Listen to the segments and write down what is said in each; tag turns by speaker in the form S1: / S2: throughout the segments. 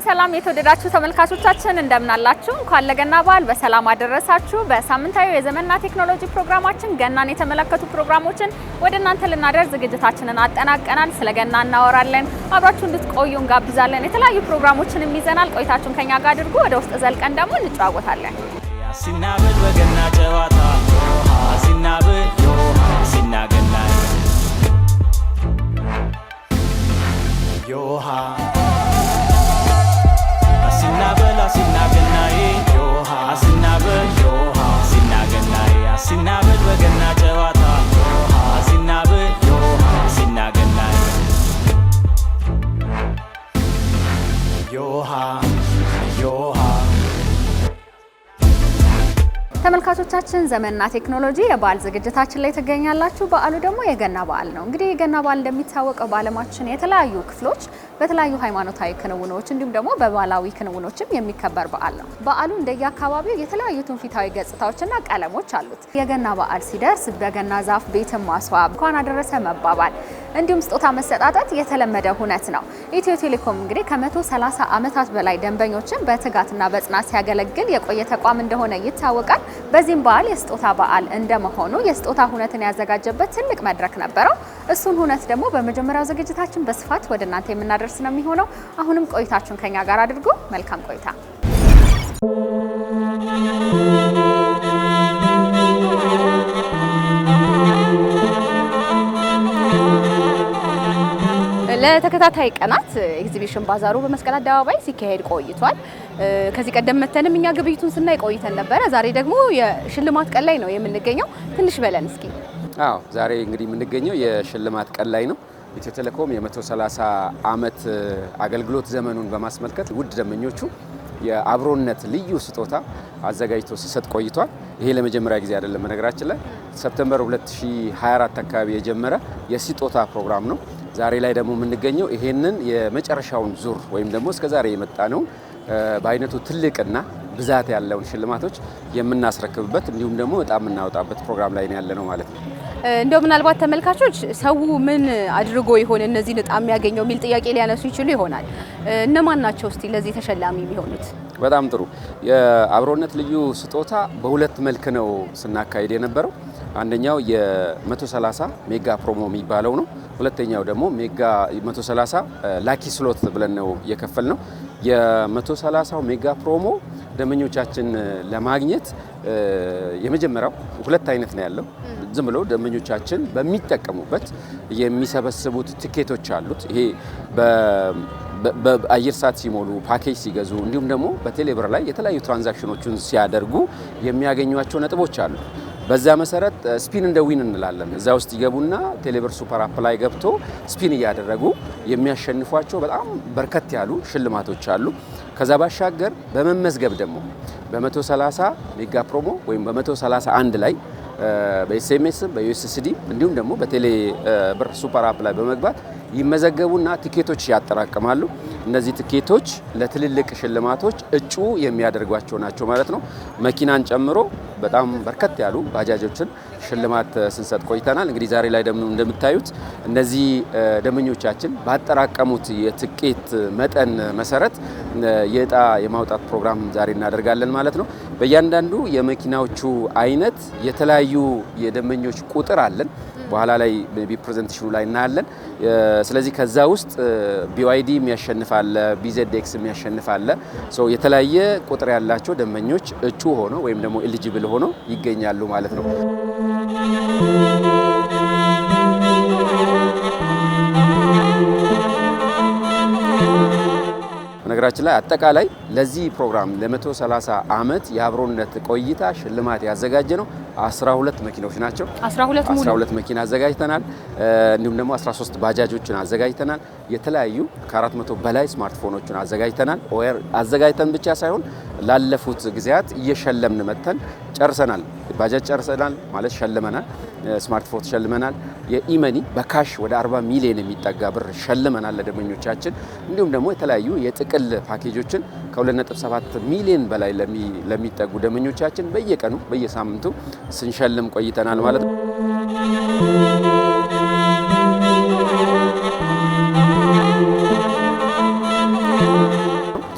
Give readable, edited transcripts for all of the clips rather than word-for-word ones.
S1: ሰላም የተወደዳችሁ ተመልካቾቻችን እንደምን አላችሁ? እንኳን ለገና በዓል በሰላም አደረሳችሁ። በሳምንታዊ የዘመንና ቴክኖሎጂ ፕሮግራማችን ገናን የተመለከቱ ፕሮግራሞችን ወደ እናንተ ልናደርስ ዝግጅታችንን አጠናቀናል። ስለ ገና እናወራለን። አብራችሁ እንድትቆዩ እንጋብዛለን። የተለያዩ ፕሮግራሞችንም ይዘናል። ቆይታችሁን ከኛ ጋር አድርጉ። ወደ ውስጥ ዘልቀን ደግሞ እንጨዋወታለን።
S2: ሲናበል በገና ጨዋታ ሲናበል ሲናገና ዮሃ አሲናበል አሲናገናዬ ዮሃ አሲናበል ዮሃ አሲናገናዬ አሲናበል በገና ጨዋታ ዮሃ አሲናበል ዮሃ አሲናገናዬ ዮሃ ዮሃ
S1: ተመልካቾቻችን ዘመንና ቴክኖሎጂ የበዓል ዝግጅታችን ላይ ትገኛላችሁ። በዓሉ ደግሞ የገና በዓል ነው። እንግዲህ የገና በዓል እንደሚታወቀው በዓለማችን የተለያዩ ክፍሎች በተለያዩ ሃይማኖታዊ ክንውኖች እንዲሁም ደግሞ በባህላዊ ክንውኖችም የሚከበር በዓል ነው። በዓሉ እንደየአካባቢው የተለያዩ ትውፊታዊ ገጽታዎችና ቀለሞች አሉት። የገና በዓል ሲደርስ በገና ዛፍ ቤትን ማስዋብ፣ እንኳን አደረሰ መባባል እንዲሁም ስጦታ መሰጣጣት የተለመደ ሁነት ነው። ኢትዮ ቴሌኮም እንግዲህ ከ130 ዓመታት በላይ ደንበኞችን በትጋትና በጽናት ሲያገለግል የቆየ ተቋም እንደሆነ ይታወቃል። በዚህም በዓል የስጦታ በዓል እንደመሆኑ የስጦታ ሁነትን ያዘጋጀበት ትልቅ መድረክ ነበረው። እሱን ሁነት ደግሞ በመጀመሪያው ዝግጅታችን በስፋት ወደ እናንተ የምናደርስ ነው የሚሆነው። አሁንም ቆይታችሁን ከኛ ጋር አድርጉ። መልካም ቆይታ። ለተከታታይ ቀናት ኤግዚቢሽን ባዛሩ በመስቀል አደባባይ ሲካሄድ ቆይቷል። ከዚህ ቀደም መተንም እኛ ግብይቱን ስናይ ቆይተን ነበረ። ዛሬ ደግሞ የሽልማት ቀን ላይ ነው የምንገኘው። ትንሽ በለን እስኪ።
S3: አዎ ዛሬ እንግዲህ የምንገኘው የሽልማት ቀን ላይ ነው። ኢትዮ ቴሌኮም የ130 ዓመት አገልግሎት ዘመኑን በማስመልከት ውድ ደንበኞቹ የአብሮነት ልዩ ስጦታ አዘጋጅቶ ሲሰጥ ቆይቷል። ይሄ ለመጀመሪያ ጊዜ አይደለም። በነገራችን ላይ ሰፕተምበር 2024 አካባቢ የጀመረ የስጦታ ፕሮግራም ነው። ዛሬ ላይ ደግሞ የምንገኘው ይሄንን የመጨረሻውን ዙር ወይም ደግሞ እስከዛሬ የመጣ ነው በአይነቱ ትልቅና ብዛት ያለውን ሽልማቶች የምናስረክብበት እንዲሁም ደግሞ በጣም የምናወጣበት ፕሮግራም ላይ ነው ያለነው ማለት ነው።
S1: እንደው ምናልባት ተመልካቾች ሰው ምን አድርጎ ይሆን እነዚህን ዕጣ የሚያገኘው የሚል ጥያቄ ሊያነሱ ይችሉ ይሆናል። እነማን ናቸው እስቲ ለዚህ ተሸላሚ የሚሆኑት?
S3: በጣም ጥሩ። የአብሮነት ልዩ ስጦታ በሁለት መልክ ነው ስናካሄድ የነበረው። አንደኛው የ130 ሜጋ ፕሮሞ የሚባለው ነው። ሁለተኛው ደግሞ ሜጋ 130 ላኪ ስሎት ብለን ነው የከፈል ነው። የ130 ሜጋ ፕሮሞ ደንበኞቻችን ለማግኘት የመጀመሪያው ሁለት አይነት ነው ያለው። ዝም ብሎ ደንበኞቻችን በሚጠቀሙበት የሚሰበስቡት ቲኬቶች አሉት። ይሄ በአየር ሰዓት ሲሞሉ፣ ፓኬጅ ሲገዙ እንዲሁም ደግሞ በቴሌብር ላይ የተለያዩ ትራንዛክሽኖችን ሲያደርጉ የሚያገኟቸው ነጥቦች አሉ። በዛ መሰረት ስፒን እንደ ዊን እንላለን። እዛ ውስጥ ይገቡና ቴሌብር ሱፐር አፕ ላይ ገብቶ ስፒን እያደረጉ የሚያሸንፏቸው በጣም በርከት ያሉ ሽልማቶች አሉ። ከዛ ባሻገር በመመዝገብ ደግሞ በ130 ሜጋ ፕሮሞ ወይም በ131 ላይ በኤስኤምኤስ በዩኤስኤስዲ እንዲሁም ደግሞ በቴሌ ብር ሱፐር አፕ ላይ በመግባት ይመዘገቡና ቲኬቶች ያጠራቅማሉ። እነዚህ ቲኬቶች ለትልልቅ ሽልማቶች እጩ የሚያደርጓቸው ናቸው ማለት ነው። መኪናን ጨምሮ በጣም በርከት ያሉ ባጃጆችን ሽልማት ስንሰጥ ቆይተናል። እንግዲህ ዛሬ ላይ ደግሞ እንደምታዩት እነዚህ ደንበኞቻችን ባጠራቀሙት የትኬት መጠን መሰረት የዕጣ የማውጣት ፕሮግራም ዛሬ እናደርጋለን ማለት ነው። በእያንዳንዱ የመኪናዎቹ አይነት የተለያዩ የደንበኞች ቁጥር አለን። በኋላ ላይ ፕሬዘንቴሽኑ ላይ እናያለን። ስለዚህ ከዛ ውስጥ ቢዋይዲ የሚያሸንፋለ፣ ቢዜድኤክስ የሚያሸንፋለ። የተለያየ ቁጥር ያላቸው ደንበኞች እጩ ሆኖ ወይም ደግሞ ኤሊጂብል ሆኖ ይገኛሉ ማለት ነው። ነገራችን ላይ አጠቃላይ ለዚህ ፕሮግራም ለ130 ዓመት የአብሮነት ቆይታ ሽልማት ያዘጋጀ ነው 12 መኪናዎች ናቸው። 12 መኪና አዘጋጅተናል። እንዲሁም ደግሞ 13 ባጃጆችን አዘጋጅተናል። የተለያዩ ከ400 በላይ ስማርትፎኖችን አዘጋጅተናል። አዘጋጅተን ብቻ ሳይሆን ላለፉት ጊዜያት እየሸለምን መተን ጨርሰናል። ባጃጅ ጨርሰናል ማለት ሸልመናል። ስማርትፎን ሸልመናል። የኢመኒ በካሽ ወደ 40 ሚሊዮን የሚጠጋ ብር ሸልመናል ለደንበኞቻችን። እንዲሁም ደግሞ የተለያዩ የጥቅል ፓኬጆችን ከ2.7 ሚሊዮን በላይ ለሚጠጉ ደንበኞቻችን በየቀኑ በየሳምንቱ ስንሸልም ቆይተናል ማለት ነው።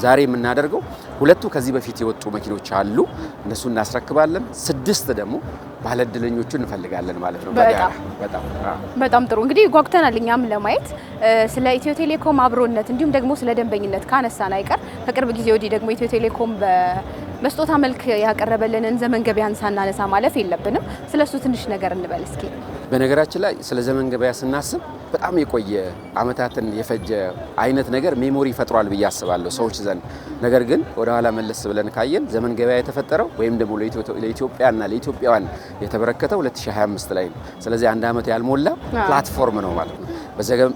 S3: ዛሬ የምናደርገው 2 ከዚህ በፊት የወጡ መኪኖች አሉ፣ እነሱ እናስረክባለን። 6 ደግሞ ባለድለኞቹን እንፈልጋለን ማለት ነው።
S1: በጣም ጥሩ። እንግዲህ ጓጉተናል እኛም ለማየት ስለ ኢትዮ ቴሌኮም አብሮነት እንዲሁም ደግሞ ስለ ደንበኝነት ካነሳን አይቀር ከቅርብ ጊዜ ወዲህ ደግሞ ኢትዮ ቴሌኮም በመስጦታ መልክ ያቀረበልንን ዘመን ገበያን ሳናነሳ ማለፍ የለብንም። ስለሱ ትንሽ ነገር እንበል እስኪ።
S3: በነገራችን ላይ ስለ ዘመን ገበያ ስናስብ በጣም የቆየ አመታትን የፈጀ አይነት ነገር ሜሞሪ ፈጥሯል ብዬ አስባለሁ ሰዎች ዘንድ። ነገር ግን ወደ ኋላ መለስ ብለን ካየን ዘመን ገበያ የተፈጠረው ወይም ደግሞ ለኢትዮጵያና ለኢትዮጵያውያን የተበረከተው 2025 ላይ ነው። ስለዚህ 1 አመት ያልሞላ ፕላትፎርም ነው ማለት ነው።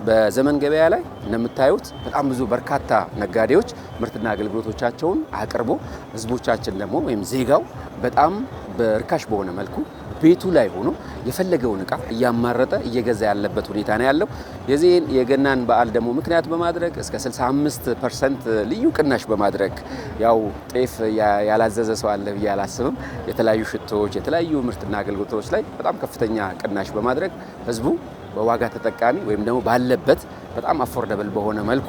S3: በዘመን ገበያ ላይ እንደምታዩት በጣም ብዙ በርካታ ነጋዴዎች ምርትና አገልግሎቶቻቸውን አቅርቦ ህዝቦቻችን ደግሞ ወይም ዜጋው በጣም በርካሽ በሆነ መልኩ ቤቱ ላይ ሆኖ የፈለገውን እቃ እያማረጠ እየገዛ ያለበት ሁኔታ ነው ያለው። የዚህን የገናን በዓል ደግሞ ምክንያት በማድረግ እስከ 65% ልዩ ቅናሽ በማድረግ ያው ጤፍ ያላዘዘ ሰው አለ ብዬ አላስብም። የተለያዩ ሽቶዎች፣ የተለያዩ ምርትና አገልግሎቶች ላይ በጣም ከፍተኛ ቅናሽ በማድረግ ህዝቡ በዋጋ ተጠቃሚ ወይም ደግሞ ባለበት በጣም አፎርደብል በሆነ መልኩ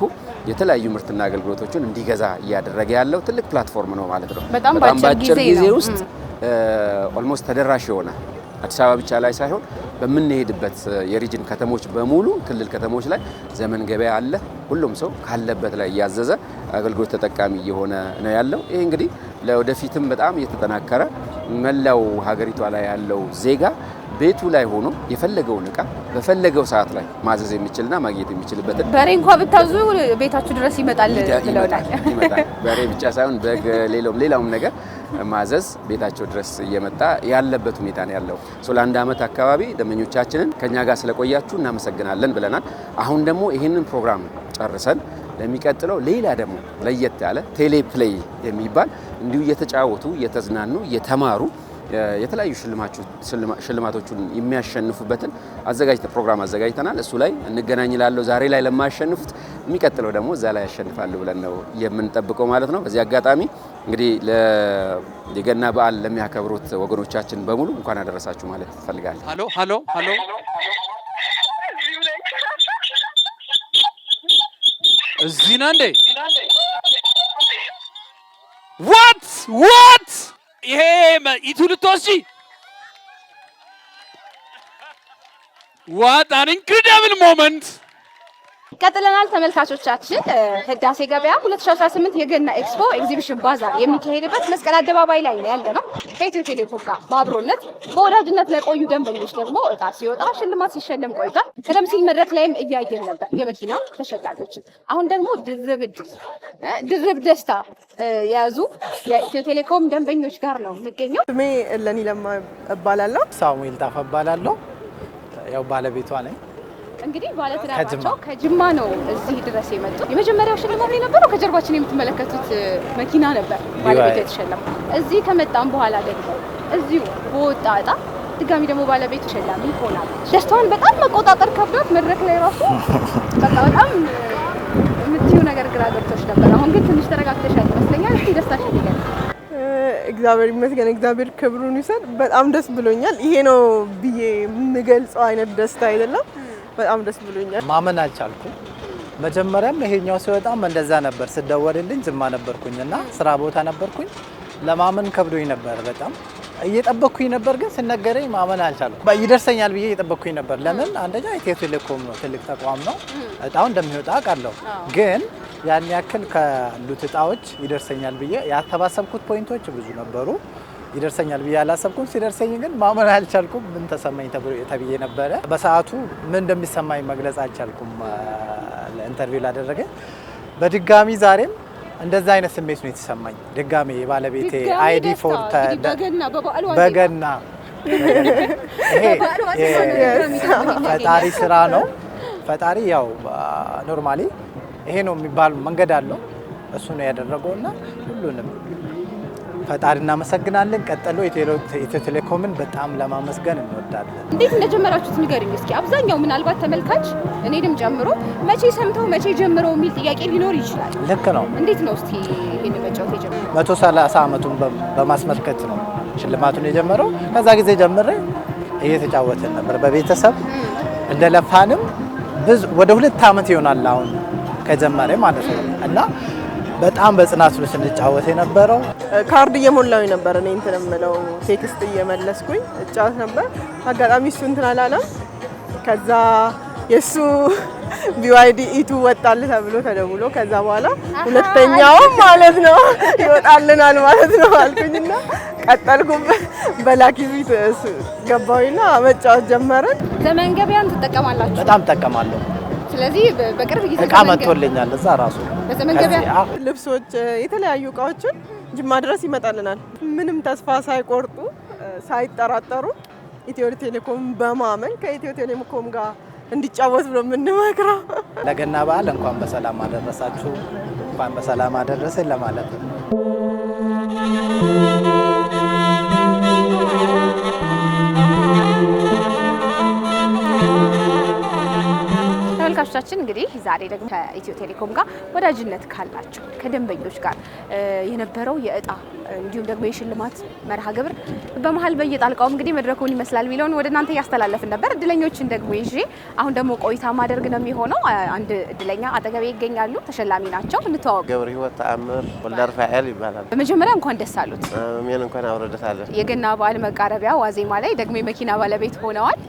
S3: የተለያዩ ምርትና አገልግሎቶችን እንዲገዛ እያደረገ ያለው ትልቅ ፕላትፎርም ነው ማለት ነው።
S1: በጣም ባጭር ጊዜ ውስጥ
S3: ኦልሞስት ተደራሽ የሆነ አዲስ አበባ ብቻ ላይ ሳይሆን በምንሄድበት የሪጅን ከተሞች በሙሉ ክልል ከተሞች ላይ ዘመን ገበያ አለ። ሁሉም ሰው ካለበት ላይ እያዘዘ አገልግሎት ተጠቃሚ እየሆነ ነው ያለው። ይሄ እንግዲህ ለወደፊትም በጣም እየተጠናከረ መላው ሀገሪቷ ላይ ያለው ዜጋ ቤቱ ላይ ሆኖ የፈለገውን እቃ በፈለገው ሰዓት ላይ ማዘዝ የሚችልና ማግኘት የሚችልበት
S1: በሬ እንኳን ብታዙ ቤታችሁ ድረስ ይመጣል።
S3: በሬ ብቻ ሳይሆን በግ፣ ሌላውም ነገር ማዘዝ ቤታቸው ድረስ እየመጣ ያለበት ሁኔታ ነው ያለው። ለ1 አመት አካባቢ ደንበኞቻችንን ከኛ ጋር ስለቆያችሁ እናመሰግናለን ብለናል። አሁን ደግሞ ይህንን ፕሮግራም ጨርሰን ለሚቀጥለው ሌላ ደግሞ ለየት ያለ ቴሌፕሌይ የሚባል እንዲሁ እየተጫወቱ እየተዝናኑ እየተማሩ የተለያዩ ሽልማቶቹን የሚያሸንፉበትን ፕሮግራም አዘጋጅተናል። እሱ ላይ እንገናኝላለሁ። ዛሬ ላይ ለማያሸንፉት የሚቀጥለው ደግሞ እዛ ላይ ያሸንፋሉ ብለን ነው የምንጠብቀው ማለት ነው። በዚህ አጋጣሚ እንግዲህ የገና በዓል ለሚያከብሩት ወገኖቻችን በሙሉ እንኳን አደረሳችሁ ማለት እፈልጋለሁ።
S4: ሃሎ እዚህ ነህ እንዴ? ዋት ይሄ ኢቱ ልትወስጂ? ዋት አን ኢንክሬዲብል ሞመንት።
S1: ቀጥለናል ተመልካቾቻችን። ህዳሴ ገበያ 2018 የገና ኤክስፖ ኤግዚቢሽን ባዛር የሚካሄድበት መስቀል አደባባይ ላይ ነው ያለነው። ከኢትዮ ቴሌኮም ጋር በአብሮነት በወዳጅነት ለቆዩ ደንበኞች ደግሞ እጣ ሲወጣ ሽልማት ሲሸለም ቆይቷል። ቀደም ሲል መድረክ ላይም እያየን ነበር የመኪና ተሸላሚዎችን። አሁን ደግሞ ድርብ ደስታ የያዙ የኢትዮ ቴሌኮም ደንበኞች ጋር ነው የምገኘው።
S5: ስሜ እለኒ ለማ እባላለሁ።
S6: ሳሙኤል ታፋ እባላለሁ። ያው ባለቤቷ ነኝ።
S1: እንግዲህ ባለትዳራቸው ከጅማ ነው እዚህ ድረስ የመጡት። የመጀመሪያው ሽልማት የነበረው ከጀርባችን የምትመለከቱት መኪና ነበር ባለቤቷ የተሸለመው። እዚህ ከመጣም በኋላ ደግሞ እዚሁ በወጣ እጣ ድጋሚ ደግሞ ባለቤቱ ተሸላሚ ሆናለች። ደስታዋን በጣም መቆጣጠር ከብዷት መድረክ ላይ ራሱ በጣም የምትይው ነገር ግራ ገብቶች ነበር። አሁን ግን ትንሽ ተረጋግተሻል ይመስለኛል። እስኪ ደስታሽን ንገሪኝ።
S5: እግዚአብሔር ይመስገን፣ እግዚአብሔር ክብሩን ይውሰድ። በጣም ደስ ብሎኛል። ይሄ ነው ብዬ የምገልጸው አይነት ደስታ አይደለም። በጣም ደስ ብሎኛል።
S6: ማመን አልቻልኩም። መጀመሪያም ይሄኛው ሲወጣም እንደዛ ነበር። ስደወልልኝ ጅማ ነበርኩኝና ስራ ቦታ ነበርኩኝ። ለማመን ከብዶኝ ነበር። በጣም እየጠበቅኩኝ ነበር፣ ግን ስነገረኝ ማመን አልቻልኩም። ይደርሰኛል ብዬ እየጠበቅኩኝ ነበር። ለምን? አንደኛ ኢትዮ ቴሌኮም ነው፣ ትልቅ ተቋም ነው። እጣው እንደሚወጣ አውቃለሁ፣ ግን ያን ያክል ካሉት እጣዎች ይደርሰኛል ብዬ ያተባሰብኩት ፖይንቶች ብዙ ነበሩ። ይደርሰኛል ብዬ አላሰብኩም። ሲደርሰኝ ግን ማመን አልቻልኩም። ምን ተሰማኝ ተብዬ ነበረ። በሰዓቱ ምን እንደሚሰማኝ መግለጽ አልቻልኩም። ለኢንተርቪው ላደረገ በድጋሚ ዛሬም እንደዛ አይነት ስሜት ነው የተሰማኝ። ድጋሚ የባለቤቴ አይዲ ፎር በገና ይሄ ፈጣሪ ስራ ነው። ፈጣሪ ያው ኖርማሊ ይሄ ነው የሚባል መንገድ አለው። እሱ ነው ያደረገውና ሁሉንም ፈጣሪ እናመሰግናለን። ቀጥሎ ኢትዮ ቴሌኮምን በጣም ለማመስገን እንወዳለን።
S1: እንዴት እንደጀመራችሁት ንገሪኝ እስኪ። አብዛኛው ምናልባት ተመልካች እኔንም ጨምሮ መቼ ሰምተው መቼ ጀምረው የሚል ጥያቄ ሊኖር ይችላል።
S6: ልክ ነው።
S1: እንዴት ነው እስኪ ይሄን መጫወት የጀመረው?
S6: 130 ዓመቱን በማስመልከት ነው ሽልማቱን የጀመረው። ከዛ ጊዜ ጀምሬ እየተጫወትን ነበር በቤተሰብ እንደለፋንም ብዙ ወደ 2 ዓመት ይሆናል አሁን ከጀመረ ማለት ነው። እና በጣም በጽናት ነው ስንጫወት የነበረው።
S5: ካርድ እየሞላው ነበር እኔ እንትን የምለው ቴክስት እየመለስኩኝ እጫወት ነበር። አጋጣሚ እሱ እንትን አላለም። ከዛ የሱ BYD ኢቱ ወጣል ተብሎ ተደውሎ ከዛ በኋላ ሁለተኛውም ማለት ነው ይወጣልናል ማለት ነው አልኩኝና ቀጠልኩበት። በላኪ ፊት ገባሁና መጫወት ጀመርን።
S1: ዘመን ገበያን ትጠቀማላችሁ?
S6: በጣም እጠቀማለሁ።
S1: ስለዚህ በቅርብ ጊዜ
S6: እቃ መጥቶልኛል እዛ ራሱ
S1: በዘመን ገበያ
S5: ልብሶች፣ የተለያዩ እቃዎችን ጅማ ድረስ ይመጣልናል። ምንም ተስፋ ሳይቆርጡ ሳይጠራጠሩ ኢትዮ ቴሌኮም በማመን ከኢትዮ ቴሌኮም ጋር እንዲጫወት ነው የምንመክረው።
S6: ለገና በዓል እንኳን በሰላም አደረሳችሁ፣ እንኳን በሰላም አደረሰን ለማለት ነው።
S1: ተመልካቾቻችን እንግዲህ ዛሬ ደግሞ ከኢትዮ ቴሌኮም ጋር ወዳጅነት ካላቸው ከደንበኞች ጋር የነበረው የእጣ እንዲሁም ደግሞ የሽልማት መርሃ ግብር በመሀል በየጣልቃውም እንግዲህ መድረኩን ይመስላል የሚለውን ወደ እናንተ እያስተላለፍን ነበር። እድለኞችን ደግሞ ይዤ አሁን ደግሞ ቆይታ ማድረግ ነው የሚሆነው። አንድ እድለኛ አጠገቤ ይገኛሉ። ተሸላሚ ናቸው። እንተዋወቅ።
S7: ገብረ ሕይወት ተአምር ወልደ ፋኤል ይባላል።
S1: በመጀመሪያ እንኳን ደስ አሉት።
S7: ምን እንኳን አውረደታለን።
S1: የገና በዓል መቃረቢያ ዋዜማ ላይ ደግሞ የመኪና ባለቤት ሆነዋል።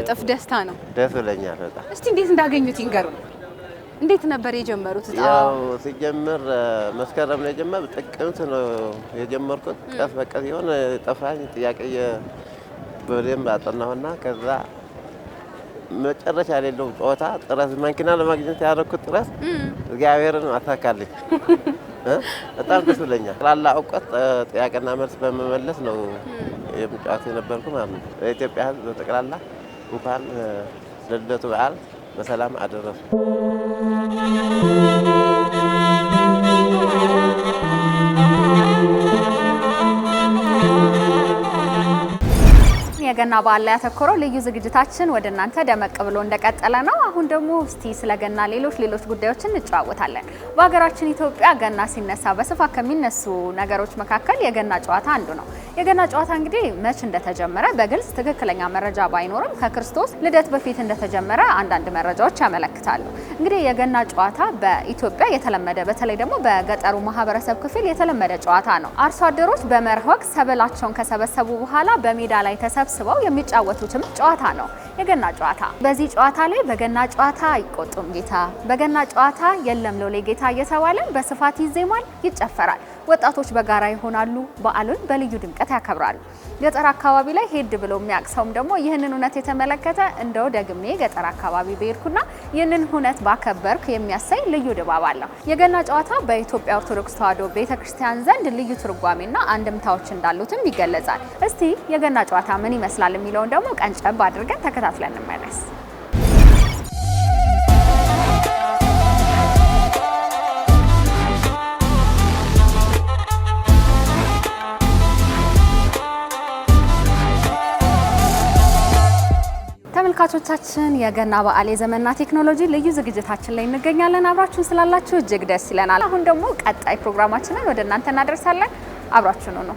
S1: እጥፍ ደስታ ነው።
S7: ደስ ብለኛል በጣም።
S1: እስቲ እንዴት እንዳገኙት ይንገሩን። እንዴት ነበር የጀመሩት?
S7: ያው ሲጀምር መስከረም ነው የጀመረው። ጥቅምት ነው የጀመርኩት። ቀስ በቀስ የሆነ ጠፋኝ ጥያቄ በደንብ አጠናሁና ከዛ መጨረሻ የሌለው ጨዋታ ጥረት መኪና ለማግኘት ያደረኩት ጥረት እግዚአብሔርን አሳካልኝ። በጣም ደስ ብለኛል። ላላ እውቀት ጥያቄና መልስ በመመለስ ነው የምጫወት የነበርኩ ማለት ነው። ለኢትዮጵያ ሕዝብ በጠቅላላ እንኳን ለልደቱ በዓል በሰላም አደረሱ።
S1: የገና በዓል ላይ ያተኮረው ልዩ ዝግጅታችን ወደ እናንተ ደመቅ ብሎ እንደቀጠለ ነው። አሁን ደግሞ እስቲ ስለ ገና ሌሎች ጉዳዮችን እንጨዋወታለን። በሀገራችን ኢትዮጵያ ገና ሲነሳ በስፋት ከሚነሱ ነገሮች መካከል የገና ጨዋታ አንዱ ነው። የገና ጨዋታ እንግዲህ መች እንደተጀመረ በግልጽ ትክክለኛ መረጃ ባይኖርም ከክርስቶስ ልደት በፊት እንደተጀመረ አንዳንድ መረጃዎች ያመለክታሉ። እንግዲህ የገና ጨዋታ በኢትዮጵያ የተለመደ በተለይ ደግሞ በገጠሩ ማህበረሰብ ክፍል የተለመደ ጨዋታ ነው። አርሶ አደሮች በመኸር ወቅት ሰብላቸውን ከሰበሰቡ በኋላ በሜዳ ላይ ተሰብስበው የሚጫወቱትም ጨዋታ ነው የገና ጨዋታ። በዚህ ጨዋታ ላይ በገና ጨዋታ አይቆጡም ጌታ፣ በገና ጨዋታ የለም ሎሌ ጌታ እየተባለ በስፋት ይዜማል፣ ይጨፈራል። ወጣቶች በጋራ ይሆናሉ፣ በዓሉን በልዩ ድምቀት ያከብራሉ። ገጠር አካባቢ ላይ ሄድ ብሎ የሚያቅሰውም ደግሞ ይህንን ሁነት የተመለከተ እንደው ደግሜ ገጠር አካባቢ በሄድኩና ይህንን ሁነት ባከበርኩ የሚያሳይ ልዩ ድባብ አለው። የገና ጨዋታ በኢትዮጵያ ኦርቶዶክስ ተዋሕዶ ቤተክርስቲያን ዘንድ ልዩ ትርጓሜና አንድምታዎች እንዳሉትም ይገለጻል። እስቲ የገና ጨዋታ ምን ይመስላል የሚለውን ደግሞ ቀንጨብ አድርገን ተከታትለን እንመለስ። ተመልካቾቻችን የገና በዓል የዘመንና ቴክኖሎጂ ልዩ ዝግጅታችን ላይ እንገኛለን። አብራችሁን ስላላችሁ እጅግ ደስ ይለናል። አሁን ደግሞ ቀጣይ ፕሮግራማችንን ወደ እናንተ እናደርሳለን። አብራችሁን ነው።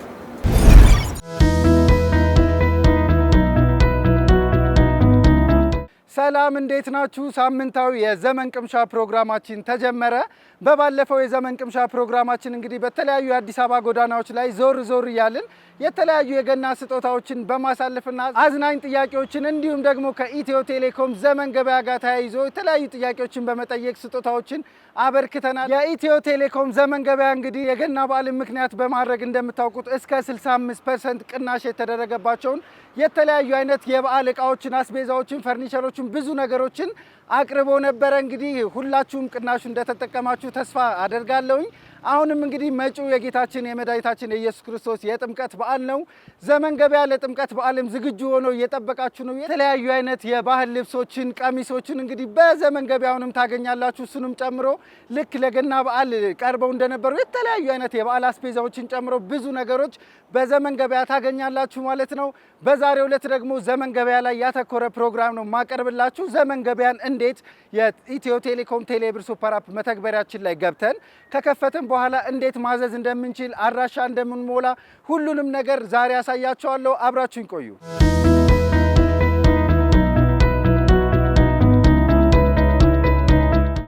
S8: ሰላም እንዴት ናችሁ? ሳምንታዊ የዘመን ቅምሻ ፕሮግራማችን ተጀመረ። በባለፈው የዘመን ቅምሻ ፕሮግራማችን እንግዲህ በተለያዩ የአዲስ አበባ ጎዳናዎች ላይ ዞር እያልን የተለያዩ የገና ስጦታዎችን በማሳለፍና አዝናኝ ጥያቄዎችን እንዲሁም ደግሞ ከኢትዮ ቴሌኮም ዘመን ገበያ ጋር ተያይዞ የተለያዩ ጥያቄዎችን በመጠየቅ ስጦታዎችን አበርክተናል። የኢትዮ ቴሌኮም ዘመን ገበያ እንግዲህ የገና በዓልን ምክንያት በማድረግ እንደምታውቁት እስከ 65% ቅናሽ የተደረገባቸውን የተለያዩ አይነት የበዓል እቃዎችን፣ አስቤዛዎችን፣ ፈርኒቸሮችን፣ ብዙ ነገሮችን አቅርቦ ነበረ። እንግዲህ ሁላችሁም ቅናሹ እንደተጠቀማችሁ ተስፋ አደርጋለሁኝ። አሁንም እንግዲህ መጪው የጌታችን የመድኃኒታችን የኢየሱስ ክርስቶስ የጥምቀት በዓል ነው። ዘመን ገበያ ለጥምቀት በዓልም ዝግጁ ሆኖ እየጠበቃችሁ ነው። የተለያዩ አይነት የባህል ልብሶችን፣ ቀሚሶችን እንግዲህ በዘመን ገበያውንም ታገኛላችሁ። እሱንም ጨምሮ ልክ ለገና በዓል ቀርበው እንደነበሩ የተለያዩ አይነት የበዓል አስቤዛዎችን ጨምሮ ብዙ ነገሮች በዘመን ገበያ ታገኛላችሁ ማለት ነው። በዛሬው ዕለት ደግሞ ዘመን ገበያ ላይ ያተኮረ ፕሮግራም ነው ማቀርብላችሁ። ዘመን ገበያን እንዴት የኢትዮ ቴሌኮም ቴሌብር ሱፐር አፕ መተግበሪያችን ላይ ገብተን ከከፈትን በኋላ እንዴት ማዘዝ እንደምንችል፣ አድራሻ እንደምንሞላ ሁሉንም ነገር ዛሬ ያሳያችኋለሁ። አብራችሁኝ ቆዩ።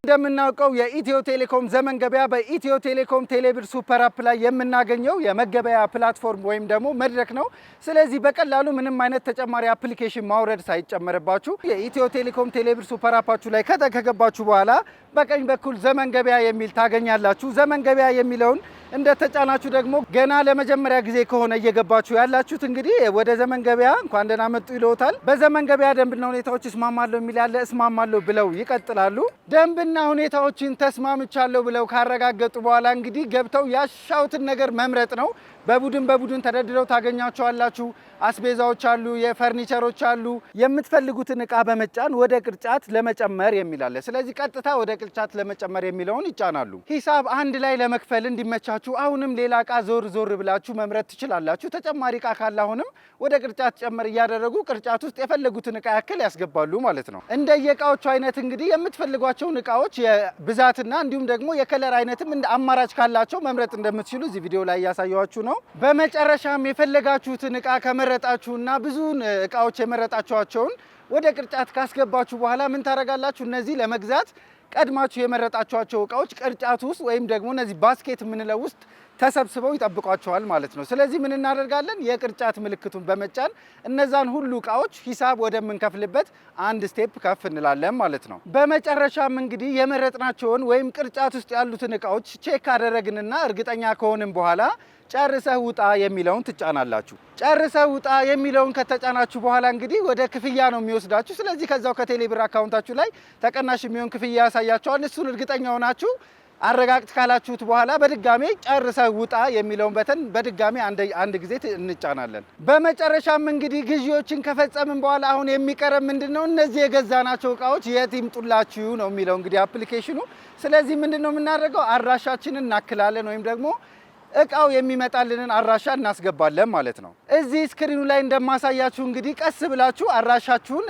S8: እንደምናውቀው የኢትዮ ቴሌኮም ዘመን ገበያ በኢትዮ ቴሌኮም ቴሌብር ሱፐር አፕ ላይ የምናገኘው የመገበያ ፕላትፎርም ወይም ደግሞ መድረክ ነው። ስለዚህ በቀላሉ ምንም አይነት ተጨማሪ አፕሊኬሽን ማውረድ ሳይጨመርባችሁ የኢትዮ ቴሌኮም ቴሌብር ሱፐር አፓችሁ ላይ ከገባችሁ በኋላ በቀኝ በኩል ዘመን ገበያ የሚል ታገኛላችሁ። ዘመን ገበያ የሚለውን እንደተጫናችሁ ደግሞ ገና ለመጀመሪያ ጊዜ ከሆነ እየገባችሁ ያላችሁት እንግዲህ ወደ ዘመን ገበያ እንኳን ደህና መጡ ይለውታል። በዘመን ገበያ ደንብና ሁኔታዎች እስማማለሁ የሚል ያለ እስማማለሁ ብለው ይቀጥላሉ። ደንብና ሁኔታዎችን ተስማምቻለሁ ብለው ካረጋገጡ በኋላ እንግዲህ ገብተው ያሻውትን ነገር መምረጥ ነው። በቡድን ተደርድረው ታገኛቸዋላችሁ። አስቤዛዎች አሉ፣ የፈርኒቸሮች አሉ። የምትፈልጉትን እቃ በመጫን ወደ ቅርጫት ለመጨመር የሚላለ። ስለዚህ ቀጥታ ወደ ቅርጫት ለመጨመር የሚለውን ይጫናሉ። ሂሳብ አንድ ላይ ለመክፈል እንዲመቻችሁ አሁንም ሌላ እቃ ዞር ብላችሁ መምረጥ ትችላላችሁ። ተጨማሪ እቃ ካለ አሁንም ወደ ቅርጫት ጨመር እያደረጉ ቅርጫት ውስጥ የፈለጉትን እቃ ያክል ያስገባሉ ማለት ነው። እንደየእቃዎቹ አይነት እንግዲህ የምትፈልጓቸውን እቃዎች የብዛትና እንዲሁም ደግሞ የከለር አይነትም እንደ አማራጭ ካላቸው መምረጥ እንደምትችሉ እዚህ ቪዲዮ ላይ እያሳየኋችሁ ነው። በመጨረሻም የፈለጋችሁትን እቃ ከመረጣችሁና ብዙን እቃዎች የመረጣችኋቸውን ወደ ቅርጫት ካስገባችሁ በኋላ ምን ታደርጋላችሁ? እነዚህ ለመግዛት ቀድማችሁ የመረጣችኋቸው እቃዎች ቅርጫት ውስጥ ወይም ደግሞ እነዚህ ባስኬት የምንለው ውስጥ ተሰብስበው ይጠብቋቸዋል ማለት ነው። ስለዚህ ምን እናደርጋለን? የቅርጫት ምልክቱን በመጫን እነዛን ሁሉ እቃዎች ሂሳብ ወደምንከፍልበት አንድ ስቴፕ ከፍ እንላለን ማለት ነው። በመጨረሻም እንግዲህ የመረጥናቸውን ወይም ቅርጫት ውስጥ ያሉትን እቃዎች ቼክ ካደረግንና እርግጠኛ ከሆንን በኋላ ጨርሰህ ውጣ የሚለውን ትጫናላችሁ። ጨርሰህ ውጣ የሚለውን ከተጫናችሁ በኋላ እንግዲህ ወደ ክፍያ ነው የሚወስዳችሁ። ስለዚህ ከዛው ከቴሌብር አካውንታችሁ ላይ ተቀናሽ የሚሆን ክፍያ ያሳያችኋል። እሱን እርግጠኛ ሆናችሁ አረጋግጥ ካላችሁት በኋላ በድጋሜ ጨርሰህ ውጣ የሚለውን በተን በድጋሜ አንድ ጊዜ እንጫናለን። በመጨረሻም እንግዲህ ግዢዎችን ከፈጸምን በኋላ አሁን የሚቀረን ምንድነው? እነዚህ የገዛናቸው እቃዎች የት ይምጡላችሁ ነው የሚለው እንግዲህ አፕሊኬሽኑ። ስለዚህ ምንድነው የምናደርገው? አድራሻችንን እናክላለን ወይም ደግሞ እቃው የሚመጣልንን አድራሻ እናስገባለን ማለት ነው። እዚህ ስክሪኑ ላይ እንደማሳያችሁ እንግዲህ ቀስ ብላችሁ አድራሻችሁን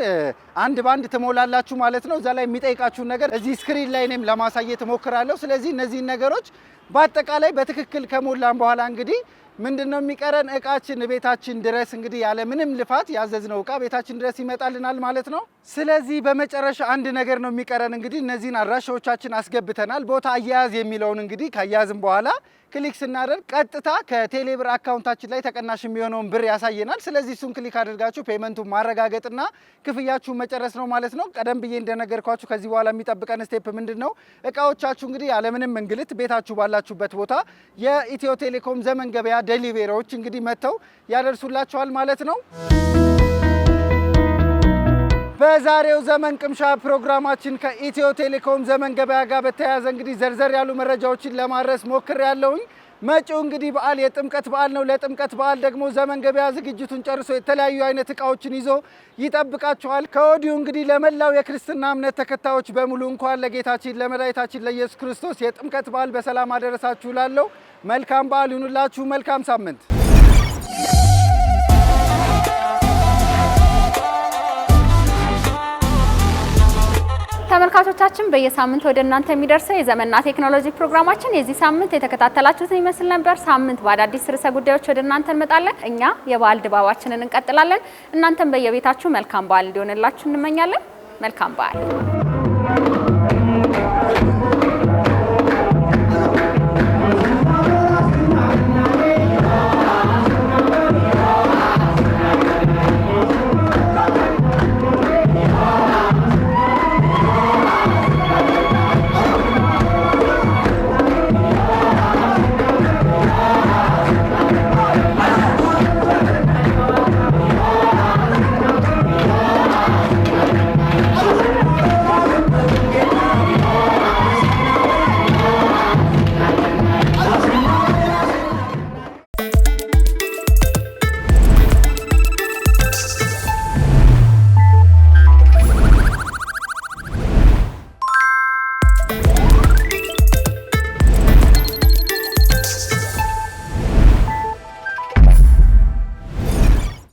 S8: አንድ ባንድ ትሞላላችሁ ማለት ነው። እዛ ላይ የሚጠይቃችሁን ነገር እዚህ ስክሪን ላይ እኔም ለማሳየት እሞክራለሁ። ስለዚህ እነዚህን ነገሮች በአጠቃላይ በትክክል ከሞላን በኋላ እንግዲህ ምንድነው የሚቀረን? እቃችን ቤታችን ድረስ እንግዲህ ያለ ምንም ልፋት ያዘዝነው እቃ ቤታችን ድረስ ይመጣልናል ማለት ነው። ስለዚህ በመጨረሻ አንድ ነገር ነው የሚቀረን እንግዲህ እነዚህን አድራሻዎቻችን አስገብተናል። ቦታ አያያዝ የሚለውን እንግዲህ ካያዝን በኋላ ክሊክ ስናደርግ ቀጥታ ከቴሌብር አካውንታችን ላይ ተቀናሽ የሚሆነውን ብር ያሳየናል። ስለዚህ እሱን ክሊክ አድርጋችሁ ፔመንቱን ማረጋገጥና ክፍያችሁን መጨረስ ነው ማለት ነው። ቀደም ብዬ እንደነገርኳችሁ ከዚህ በኋላ የሚጠብቀን ስቴፕ ምንድን ነው? እቃዎቻችሁ እንግዲህ ያለምንም እንግልት ቤታችሁ ባላችሁበት ቦታ የኢትዮ ቴሌኮም ዘመን ገበያ ዴሊቬሪዎች እንግዲህ መጥተው ያደርሱላችኋል ማለት ነው። በዛሬው ዘመን ቅምሻ ፕሮግራማችን ከኢትዮ ቴሌኮም ዘመን ገበያ ጋር በተያያዘ እንግዲህ ዘርዘር ያሉ መረጃዎችን ለማድረስ ሞክሬያለሁኝ። መጪው እንግዲህ በዓል የጥምቀት በዓል ነው። ለጥምቀት በዓል ደግሞ ዘመን ገበያ ዝግጅቱን ጨርሶ የተለያዩ አይነት እቃዎችን ይዞ ይጠብቃችኋል። ከወዲሁ እንግዲህ ለመላው የክርስትና እምነት ተከታዮች በሙሉ እንኳን ለጌታችን ለመድኃኒታችን ለኢየሱስ ክርስቶስ የጥምቀት በዓል በሰላም አደረሳችሁ እላለሁ። መልካም በዓል ይሁንላችሁ። መልካም ሳምንት።
S1: ተመልካቾቻችን በየሳምንት ወደ እናንተ የሚደርሰው የዘመንና ቴክኖሎጂ ፕሮግራማችን የዚህ ሳምንት የተከታተላችሁትን ይመስል ነበር። ሳምንት በአዳዲስ ርዕሰ ጉዳዮች ወደ እናንተ እንመጣለን። እኛ የበዓል ድባባችንን እንቀጥላለን። እናንተም በየቤታችሁ መልካም በዓል እንዲሆንላችሁ እንመኛለን። መልካም በዓል።